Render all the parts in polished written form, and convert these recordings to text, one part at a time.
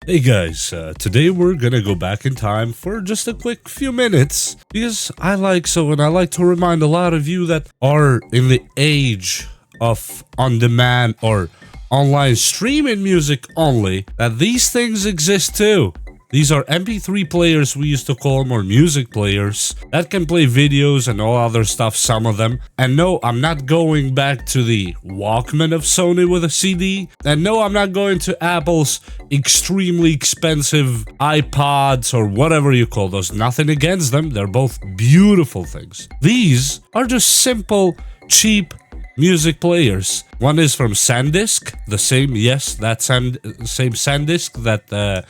Hey guys, today we're gonna go back in time for just a quick few minutes because I like to remind a lot of you that are in the age of on-demand or online streaming music only that these things exist too. These are MP3 players, we used to call them, or music players, that can play videos and all other stuff, some of them. And no, I'm not going back to the Walkman of Sony with a CD. And no, I'm not going to Apple's extremely expensive iPods or whatever you call those. Nothing against them, they're both beautiful things. These are just simple, cheap music players. One is from SanDisk, the same, yes, that same SanDisk that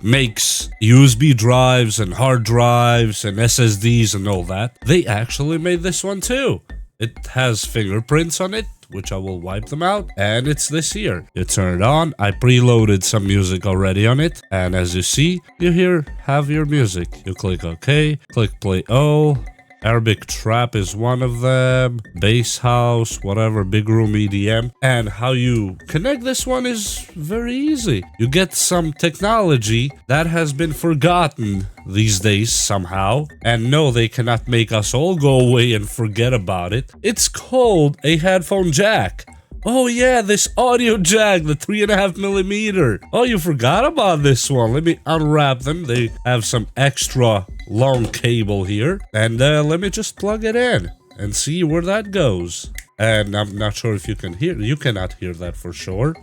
makes USB drives and hard drives and SSDs and all that. They actually made this one too. It has fingerprints on it, which I will wipe them out, and it's this here. You turn it on. I preloaded some music already on it, and as you see, you here have your music. You click OK, click play all. Arabic trap is one of them, bass house, whatever, big room EDM. And how you connect this one is very easy. You get some technology that has been forgotten these days somehow. And no, they cannot make us all go away and forget about it. It's called a headphone jack. Oh yeah, this audio jack, the 3.5mm. Oh, you forgot about this one. Let me unwrap them. They have some extra long cable here. And let me just plug it in and see where that goes. And I'm not sure if you can hear. You cannot hear that for sure.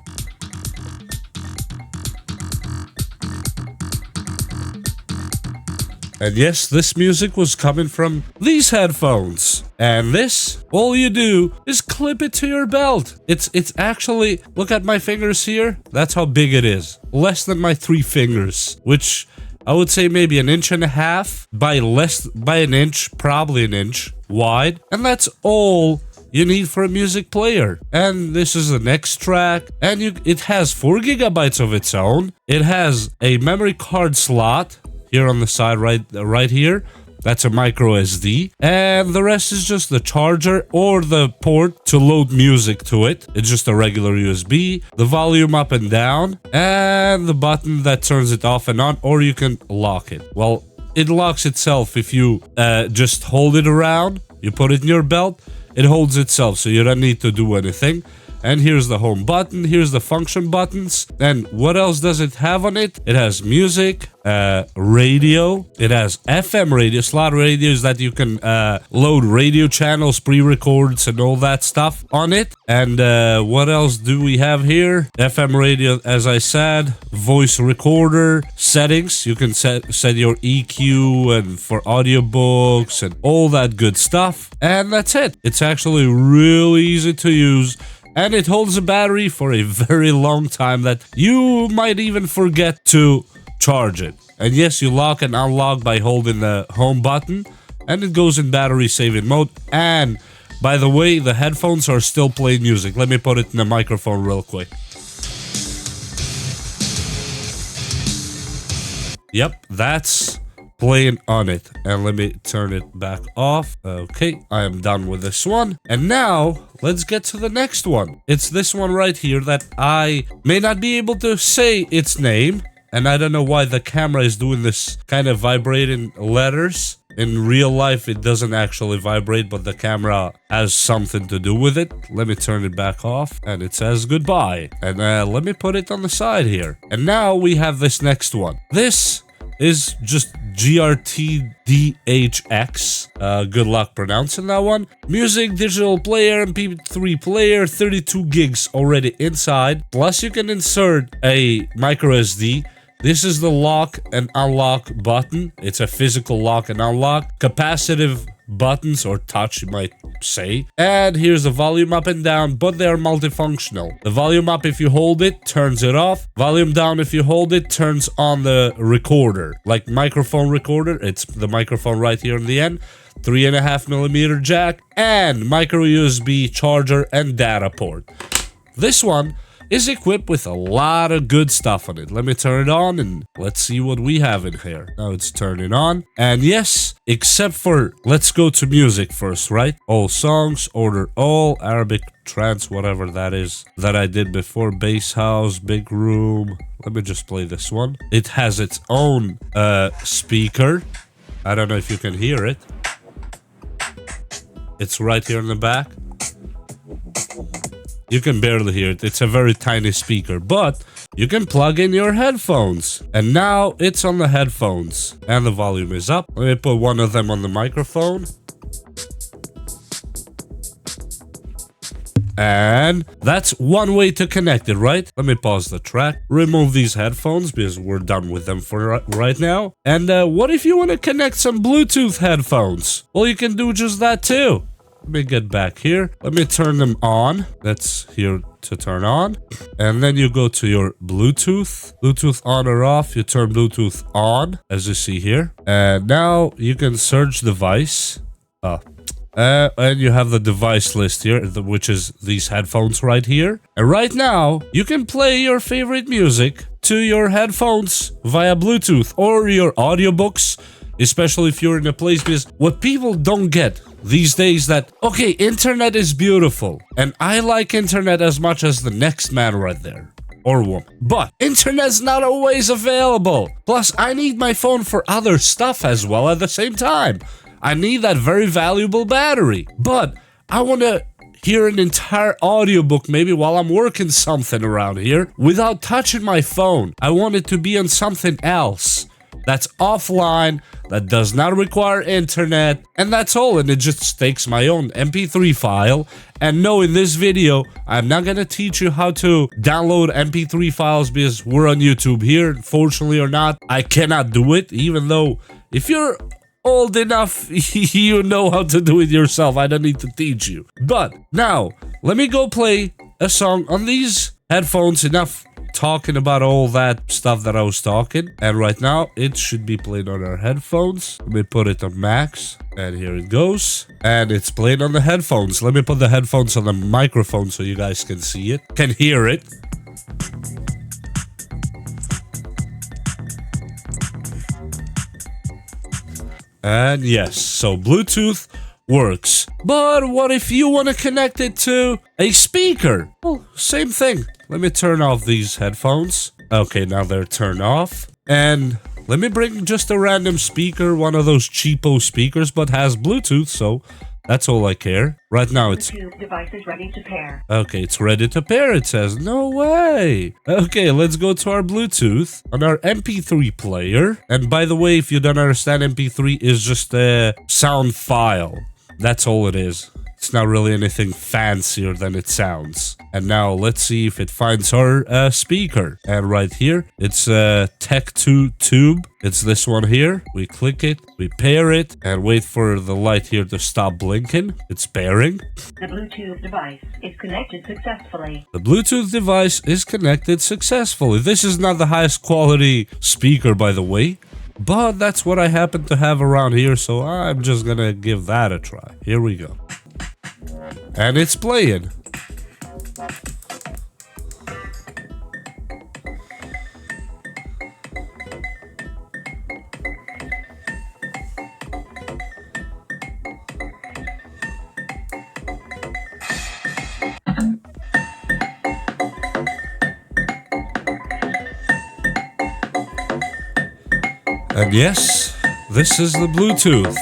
And yes, this music was coming from these headphones. And this, all you do is clip it to your belt. It's actually, look at my fingers here. That's how big it is. Less than my 3 fingers, which I would say maybe 1.5 inches by an inch, probably an inch wide. And that's all you need for a music player. And this is the next track, and it has 4 gigabytes of its own. It has a memory card slot here on the side, right here. That's a micro SD, and the rest is just the charger or the port to load music to it. It's just a regular USB, the volume up and down, and the button that turns it off and on, or you can lock it. Well, it locks itself if you just hold it around, you put it in your belt, it holds itself, so you don't need to do anything. And here's the home button, here's the function buttons. And what else does it have on it? It has music, radio, it has FM radio, slot radios that you can load radio channels, pre-records and all that stuff on it. And what else do we have here? FM radio, as I said, voice recorder, settings. You can set your EQ and for audiobooks and all that good stuff. And that's it. It's actually really easy to use. And it holds a battery for a very long time that you might even forget to charge it. And yes, you lock and unlock by holding the home button, and it goes in battery saving mode. And by the way, the headphones are still playing music. Let me put it in the microphone real quick. Yep, that's playing on it. And let me turn it back off. Okay, I am done with this one. And now let's get to the next one. It's this one right here that I may not be able to say its name, and I don't know why the camera is doing this kind of vibrating letters. In real life it doesn't actually vibrate, but the camera has something to do with it. Let me turn it back off, and it says goodbye. And let me put it on the side here. And now we have this next one. This is just GRTDHX. Good luck pronouncing that one. Music, digital player, MP3 player, 32 gigs already inside. Plus you can insert a micro SD. This is the lock and unlock button. It's a physical lock and unlock. Capacitive buttons, or touch you might say. And here's the volume up and down, but they're multifunctional. The volume up, if you hold it, turns it off. Volume down, if you hold it, turns on the recorder. Like microphone recorder, it's the microphone right here in the end. 3.5mm jack and micro USB charger and data port. This one is equipped with a lot of good stuff on it. Let me turn it on and let's see what we have in here. Now it's turning on. And yes, except for, let's go to music first, right? All songs, order all, Arabic, trance, whatever that is that I did before. Bass house, big room. Let me just play this one. It has its own speaker. I don't know if you can hear it. It's right here in the back. You can barely hear it. It's a very tiny speaker, but you can plug in your headphones. And now it's on the headphones. And the volume is up. Let me put one of them on the microphone. And that's one way to connect it, right? Let me pause the track. Remove these headphones because we're done with them for right now. And what if you want to connect some Bluetooth headphones? Well, you can do just that too. Let me get back here. Let me turn them on. That's here to turn on. And then you go to your Bluetooth. Bluetooth on or off. You turn Bluetooth on, as you see here. And now you can search device. And you have the device list here, which is these headphones right here. And right now, you can play your favorite music to your headphones via Bluetooth or your audiobooks, especially if you're in a place, because what people don't get these days that, okay, internet is beautiful, and I like internet as much as the next man right there. Or woman. But internet's not always available. Plus, I need my phone for other stuff as well at the same time. I need that very valuable battery. But I want to hear an entire audiobook maybe while I'm working something around here without touching my phone. I want it to be on something else that's offline, that does not require internet, and that's all. And it just takes my own MP3 file. And no, in this video, I'm not gonna teach you how to download MP3 files because we're on YouTube here. Fortunately or not, I cannot do it, even though if you're old enough, you know how to do it yourself. I don't need to teach you. But now, let me go play a song on these headphones. Enough talking about all that stuff that I was talking. And right now, it should be played on our headphones. Let me put it on max. And here it goes. And it's played on the headphones. Let me put the headphones on the microphone so you guys can see it, can hear it. And yes, so Bluetooth works. But what if you want to connect it to a speaker? Well, same thing. Let me turn off these headphones. Okay, now they're turned off. And let me bring just a random speaker, one of those cheapo speakers, but has Bluetooth, so that's all I care. Right now it's... Bluetooth device is ready to pair. Okay, it's ready to pair, it says. No way! Okay, let's go to our Bluetooth on our MP3 player. And by the way, if you don't understand, MP3 is just a sound file. That's all it is. It's not really anything fancier than it sounds. And now let's see if it finds our speaker. And right here, it's a Tech 2 tube. It's this one here. We click it, we pair it, and wait for the light here to stop blinking. It's pairing. The Bluetooth device is connected successfully. The Bluetooth device is connected successfully. This is not the highest quality speaker, by the way. But that's what I happen to have around here, so I'm just gonna give that a try. Here we go. And it's playing. And yes, this is the Bluetooth.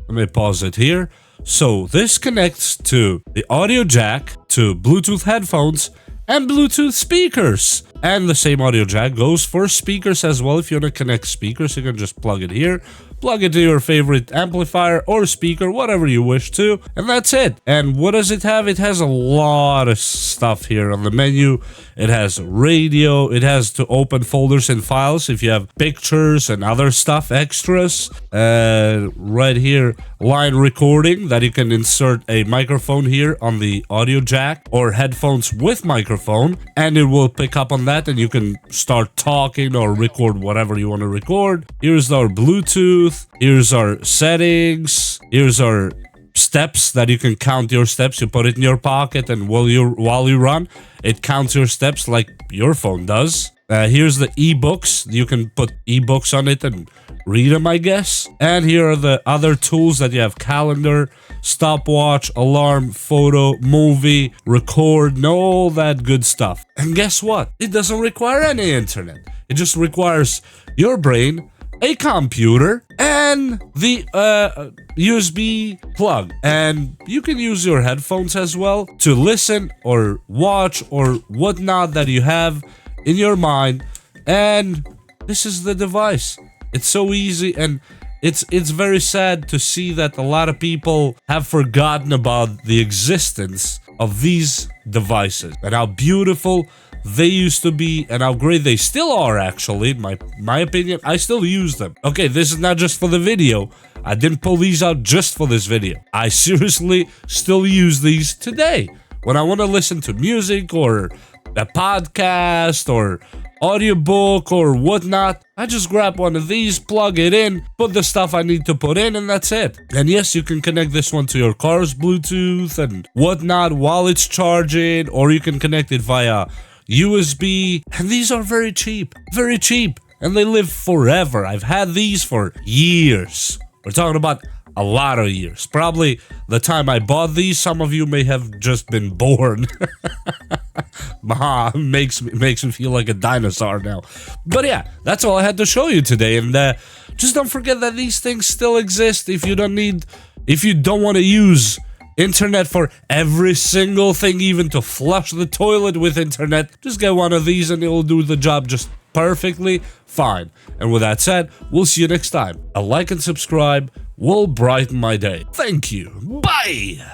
Let me pause it here. So this connects to the audio jack, to Bluetooth headphones, and Bluetooth speakers. And the same audio jack goes for speakers as well. If you want to connect speakers, you can just plug it here. Plug it to your favorite amplifier or speaker, whatever you wish to, and that's it. And what does it have? It has a lot of stuff here on the menu. It has radio, it has to open folders and files if you have pictures and other stuff, extras. Right here, line recording, that you can insert a microphone here on the audio jack or headphones with microphone, and it will pick up on that and you can start talking or record whatever you want to record. Here's our Bluetooth. Here's our settings. Here's our steps that you can count your steps. You put it in your pocket, and while you run, it counts your steps like your phone does. Here's the ebooks. You can put ebooks on it and read them, I guess. And here are the other tools that you have: calendar, stopwatch, alarm, photo, movie, record, and all that good stuff. And guess what? It doesn't require any internet. It just requires your brain, a computer, and the USB plug. And you can use your headphones as well to listen or watch or whatnot that you have in your mind. And this is the device. It's so easy, and it's very sad to see that a lot of people have forgotten about the existence of these devices and how beautiful they used to be and how great they still are. Actually, in my opinion, I still use them. Okay, this is not just for the video. I didn't pull these out just for this video. I seriously still use these today when I want to listen to music or a podcast or audiobook or whatnot. I just grab one of these, plug it in, put the stuff I need to put in, and that's it. And yes, you can connect this one to your car's Bluetooth and whatnot while it's charging, or you can connect it via USB. And these are very cheap, and they live forever. I've had these for years. We're talking about a lot of years. Probably the time I bought these, some of you may have just been born. makes me feel like a dinosaur now. But yeah, that's all I had to show you today. And just don't forget that these things still exist. If you don't want to use internet for every single thing, even to flush the toilet with internet, just get one of these and it'll do the job just perfectly fine. And with that said, we'll see you next time. A like and subscribe will brighten my day. Thank you. Bye!